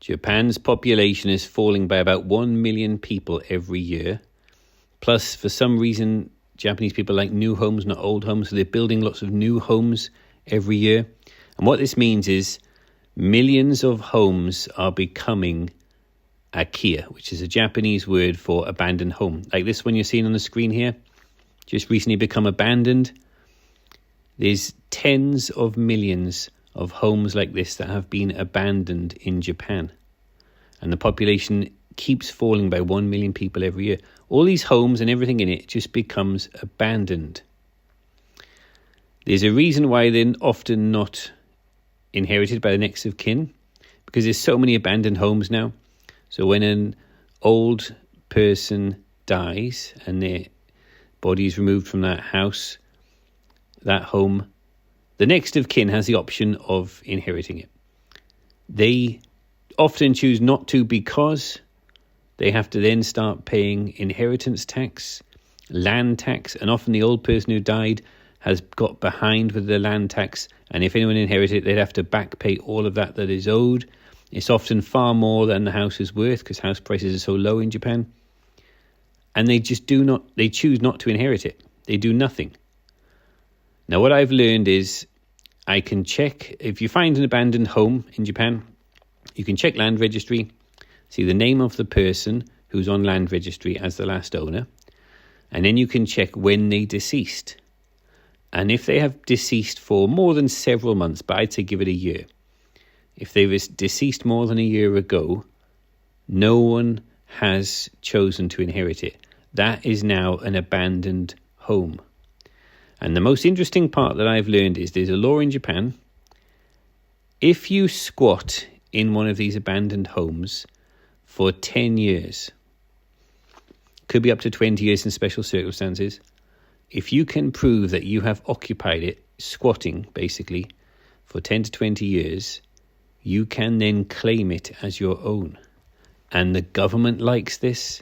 Japan's population is falling by about 1 million people every year. Plus, for some reason, Japanese people like new homes, not old homes, so they're building lots of new homes every year. And what this means is millions of homes are becoming Akiya, which is a Japanese word for abandoned home. Like this one you're seeing on the screen here, just recently become abandoned. There's tens of millions of homes like this that have been abandoned in Japan. And the population keeps falling by 1 million people every year. All these homes and everything in it just becomes abandoned. There's a reason why they're often not inherited by the next of kin, because there's so many abandoned homes now. So when an old person dies and their body is removed from that house, that home, the next of kin has the option of inheriting it. They often choose not to because they have to then start paying inheritance tax, land tax, and often the old person who died has got behind with the land tax, and if anyone inherited it, they'd have to back pay all of that is owed. It's often far more than the house is worth because house prices are so low in Japan. And they choose not to inherit it. They do nothing. Now, what I've learned is I can check, if you find an abandoned home in Japan, you can check land registry, see the name of the person who's on land registry as the last owner, and then you can check when they deceased. And if they have deceased for more than several months, but I'd say give it a year. If they were deceased more than a year ago, no one has chosen to inherit it. That is now an abandoned home. And the most interesting part that I've learned is there's a law in Japan. If you squat in one of these abandoned homes for 10 years, could be up to 20 years in special circumstances, if you can prove that you have occupied it, squatting basically, for 10 to 20 years, you can then claim it as your own. And the government likes this.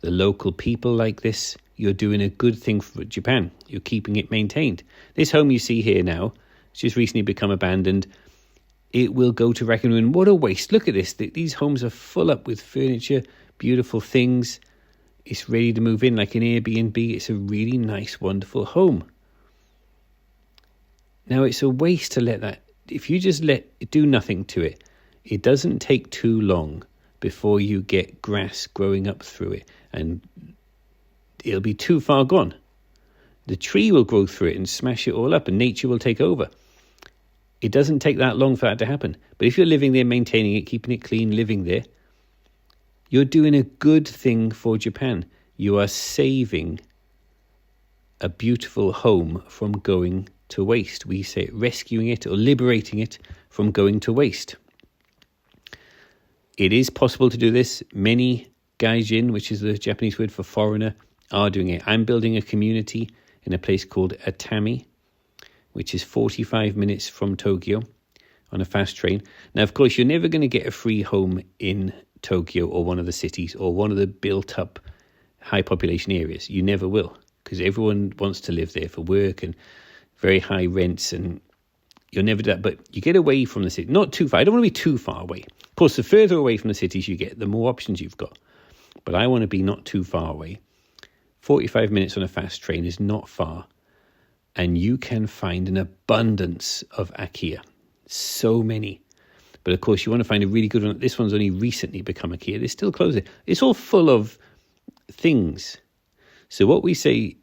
The local people like this. You're doing a good thing for Japan. You're keeping it maintained. This home you see here now, it's just recently become abandoned. It will go to wreck and ruin. What a waste. Look at this. These homes are full up with furniture, beautiful things. It's ready to move in like an Airbnb. It's a really nice, wonderful home. Now, it's a waste to let that. If you just do nothing to it, it doesn't take too long before you get grass growing up through it, and it'll be too far gone. The tree will grow through it and smash it all up, and nature will take over. It doesn't take that long for that to happen. But if you're living there, maintaining it, keeping it clean, living there, you're doing a good thing for Japan. You are saving a beautiful home from going to waste. We say rescuing it or liberating it from going to waste. It is possible to do this. Many gaijin, which is the Japanese word for foreigner, are doing it. I'm building a community in a place called Atami, which is 45 minutes from Tokyo on a fast train. Now, of course, you're never going to get a free home in Tokyo or one of the cities or one of the built-up high population areas. You never will, because everyone wants to live there for work and very high rents, and you'll never do that. But you get away from the city, not too far. I don't want to be too far away. Of course, the further away from the cities you get, the more options you've got. But I want to be not too far away. 45 minutes on a fast train is not far. And you can find an abundance of Akiya. So many. But of course, you want to find a really good one. This one's only recently become Akiya. They're still closing. It's all full of things. So what we say,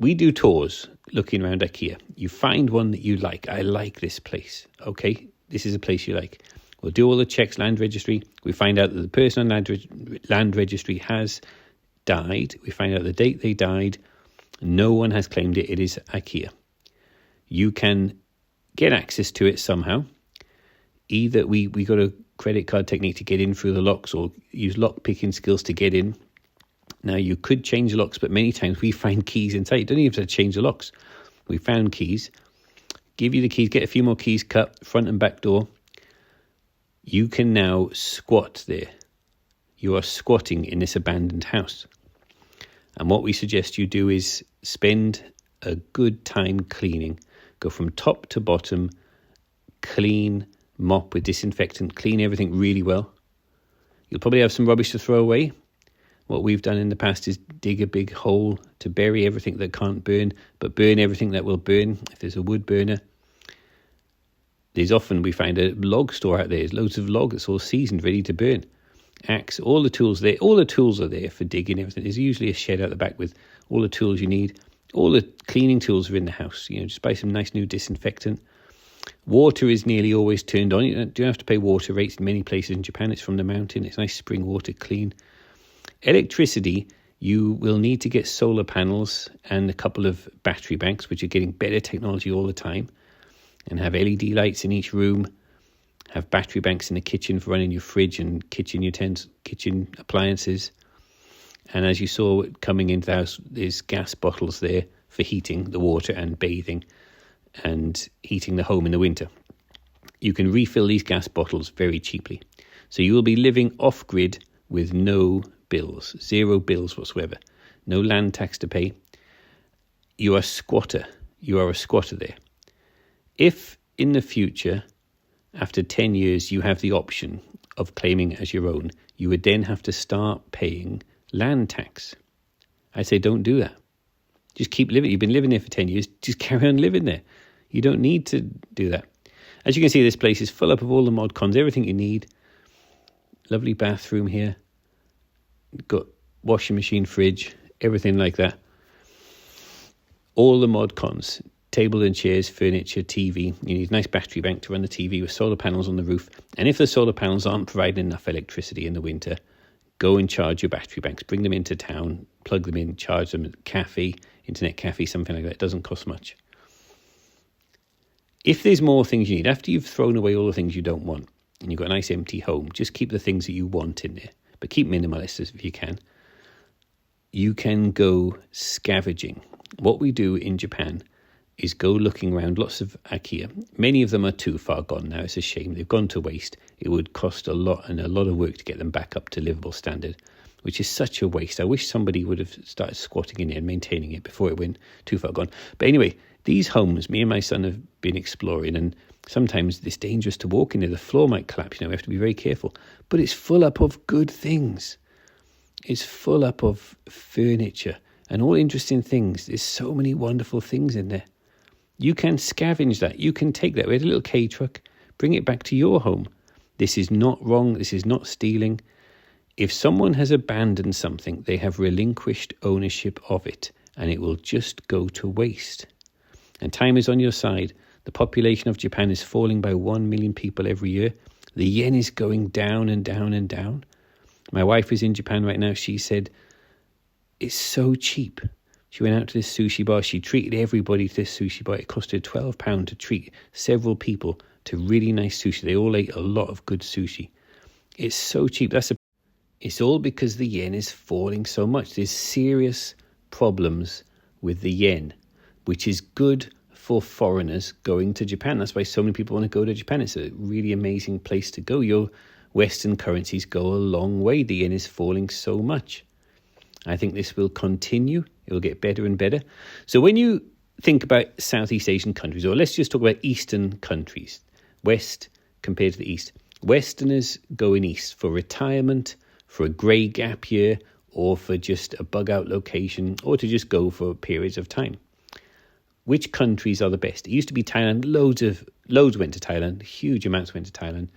we do tours looking around Akiya. You find one that you like. I like this place. Okay, this is a place you like. We'll do all the checks, land registry. We find out that the person on land registry has died. We find out the date they died. No one has claimed it. It is Akiya. You can get access to it somehow. Either we got a credit card technique to get in through the locks, or use lock picking skills to get in. Now, you could change the locks, but many times we find keys inside. You don't even have to change the locks. We found keys. Give you the keys, get a few more keys cut, front and back door. You can now squat there. You are squatting in this abandoned house. And what we suggest you do is spend a good time cleaning. Go from top to bottom, clean, mop with disinfectant, clean everything really well. You'll probably have some rubbish to throw away. What we've done in the past is dig a big hole to bury everything that can't burn, but burn everything that will burn. If there's a wood burner, there's often, we find a log store out there. There's loads of log that's all seasoned, ready to burn. Axe, all the tools there. All the tools are there for digging everything. There's usually a shed out the back with all the tools you need. All the cleaning tools are in the house. Just buy some nice new disinfectant. Water is nearly always turned on. You don't have to pay water rates in many places in Japan. It's from the mountain. It's nice spring water, clean. Electricity, you will need to get solar panels and a couple of battery banks, which are getting better technology all the time, and have LED lights in each room, have battery banks in the kitchen for running your fridge and kitchen utensils, kitchen appliances. And as you saw coming into the house, there's gas bottles there for heating the water and bathing and heating the home in the winter. You can refill these gas bottles very cheaply. So you will be living off-grid with no bills, 0 bills whatsoever, no land tax to pay. You are a squatter there. If in the future, after 10 years, you have the option of claiming it as your own, you would then have to start paying land tax. I say don't do that. Just keep living. You've been living there for 10 years. Just carry on living there. You don't need to do that. As you can see, this place is full up of all the mod cons, everything you need. Lovely bathroom here. Got washing machine, fridge, everything like that. All the mod cons. Table and chairs, furniture, TV. You need a nice battery bank to run the TV with solar panels on the roof. And if the solar panels aren't providing enough electricity in the winter, go and charge your battery banks. Bring them into town, plug them in, charge them at cafe, internet cafe, something like that. It doesn't cost much. If there's more things you need, after you've thrown away all the things you don't want, and you've got a nice empty home, just keep the things that you want in there. But keep minimalist if you can. You can go scavenging. What we do in Japan is go looking around lots of IKEA. Many of them are too far gone now. It's a shame. They've gone to waste. It would cost a lot and a lot of work to get them back up to livable standard, which is such a waste. I wish somebody would have started squatting in it and maintaining it before it went too far gone. But anyway, these homes, me and my son have been exploring, and sometimes it's dangerous to walk in there. The floor might collapse. We have to be very careful. But it's full up of good things. It's full up of furniture and all interesting things. There's so many wonderful things in there. You can scavenge that. You can take that. We had a little K truck. Bring it back to your home. This is not wrong. This is not stealing. If someone has abandoned something, they have relinquished ownership of it, and it will just go to waste. And time is on your side. The population of Japan is falling by 1 million people every year. The yen is going down and down and down. My wife is in Japan right now. She said, it's so cheap. She went out to this sushi bar. She treated everybody to this sushi bar. It cost her £12 to treat several people to really nice sushi. They all ate a lot of good sushi. It's so cheap. It's all because the yen is falling so much. There's serious problems with the yen, which is good for foreigners going to Japan. That's why so many people want to go to Japan. It's a really amazing place to go. Your Western currencies go a long way. The yen is falling so much. I think this will continue. It will get better and better. So when you think about Southeast Asian countries, or let's just talk about Eastern countries, West compared to the East, Westerners going east for retirement, for a grey gap year, or for just a bug-out location, or to just go for periods of time. Which countries are the best? It used to be Thailand. Loads went to Thailand. Huge amounts went to Thailand.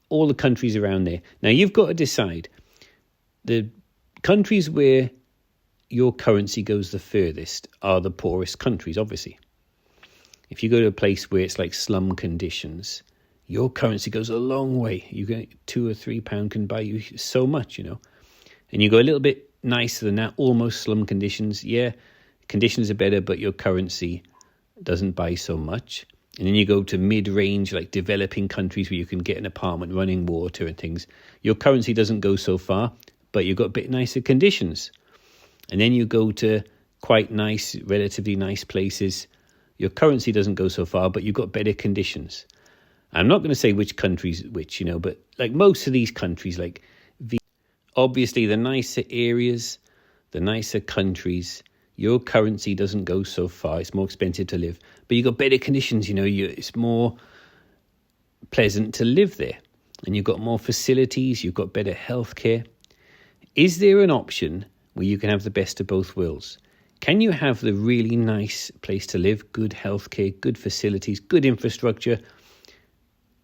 All the countries around there. Now, you've got to decide. The countries where your currency goes the furthest are the poorest countries, obviously. If you go to a place where it's like slum conditions, your currency goes a long way. You get £2 or £3 can buy you so much, And you go a little bit nicer than that, almost slum conditions. Yeah, conditions are better, but your currency doesn't buy so much. And then you go to mid-range, like developing countries where you can get an apartment, running water and things. Your currency doesn't go so far, but you've got a bit nicer conditions. And then you go to quite nice, relatively nice places. Your currency doesn't go so far, but you've got better conditions. I'm not going to say which countries which, but like most of these countries, like obviously the nicer areas, the nicer countries, your currency doesn't go so far. It's more expensive to live, but you've got better conditions. It's more pleasant to live there. And you've got more facilities, you've got better healthcare. Is there an option where you can have the best of both worlds? Can you have the really nice place to live, good healthcare, good facilities, good infrastructure,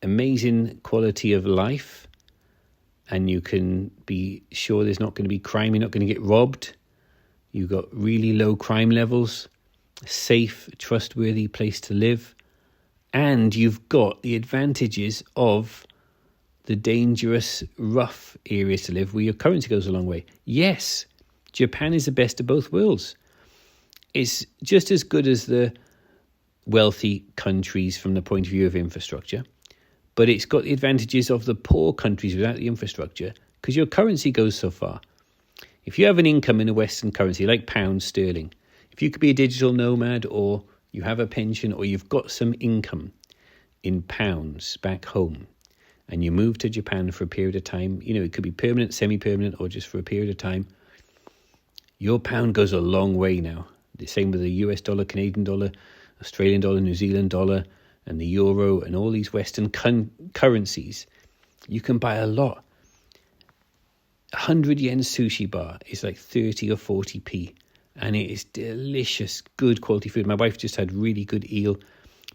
amazing quality of life, and you can be sure there's not going to be crime, you're not going to get robbed, you've got really low crime levels, a safe, trustworthy place to live, and you've got the advantages of the dangerous, rough areas to live where your currency goes a long way? Yes, Japan is the best of both worlds. It's just as good as the wealthy countries from the point of view of infrastructure, but it's got the advantages of the poor countries without the infrastructure because your currency goes so far. If you have an income in a Western currency like pound sterling, if you could be a digital nomad or you have a pension or you've got some income in pounds back home, and you move to Japan for a period of time, it could be permanent, semi-permanent, or just for a period of time, your pound goes a long way now. The same with the US dollar, Canadian dollar, Australian dollar, New Zealand dollar, and the euro, and all these Western currencies. You can buy a lot. 100 yen sushi bar is like 30 or 40p, and it is delicious, good quality food. My wife just had really good eel.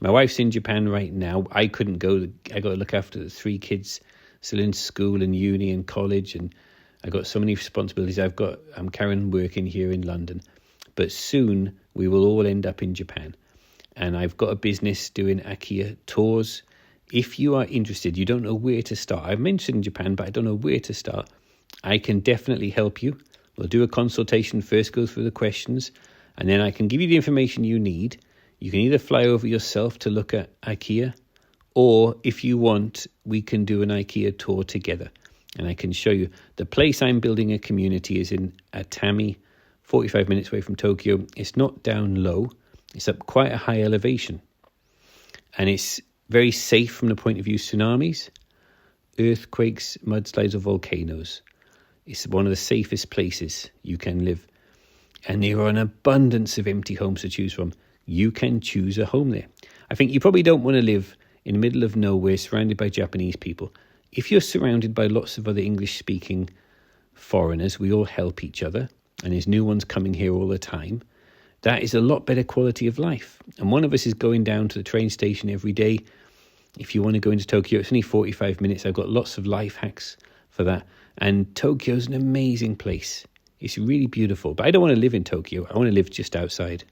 My wife's in Japan right now. I couldn't go. I got to look after the 3 kids still in school and uni and college, and I got so many responsibilities. I'm carrying working here in London, but soon we will all end up in Japan. And I've got a business doing IKEA tours. If you are interested, you don't know where to start. I've mentioned Japan, but I don't know where to start. I can definitely help you. We'll do a consultation first, go through the questions, and then I can give you the information you need. You can either fly over yourself to look at IKEA, or if you want, we can do an IKEA tour together. And I can show you. The place I'm building a community is in Atami, 45 minutes away from Tokyo. It's not down low. It's up quite a high elevation. And it's very safe from the point of view tsunamis, earthquakes, mudslides, or volcanoes. It's one of the safest places you can live. And there are an abundance of empty homes to choose from. You can choose a home there. I think you probably don't want to live in the middle of nowhere surrounded by Japanese people. If you're surrounded by lots of other English-speaking foreigners, we all help each other, and there's new ones coming here all the time, that is a lot better quality of life. And one of us is going down to the train station every day. If you want to go into Tokyo, it's only 45 minutes. I've got lots of life hacks for that. And Tokyo's an amazing place. It's really beautiful. But I don't want to live in Tokyo. I want to live just outside.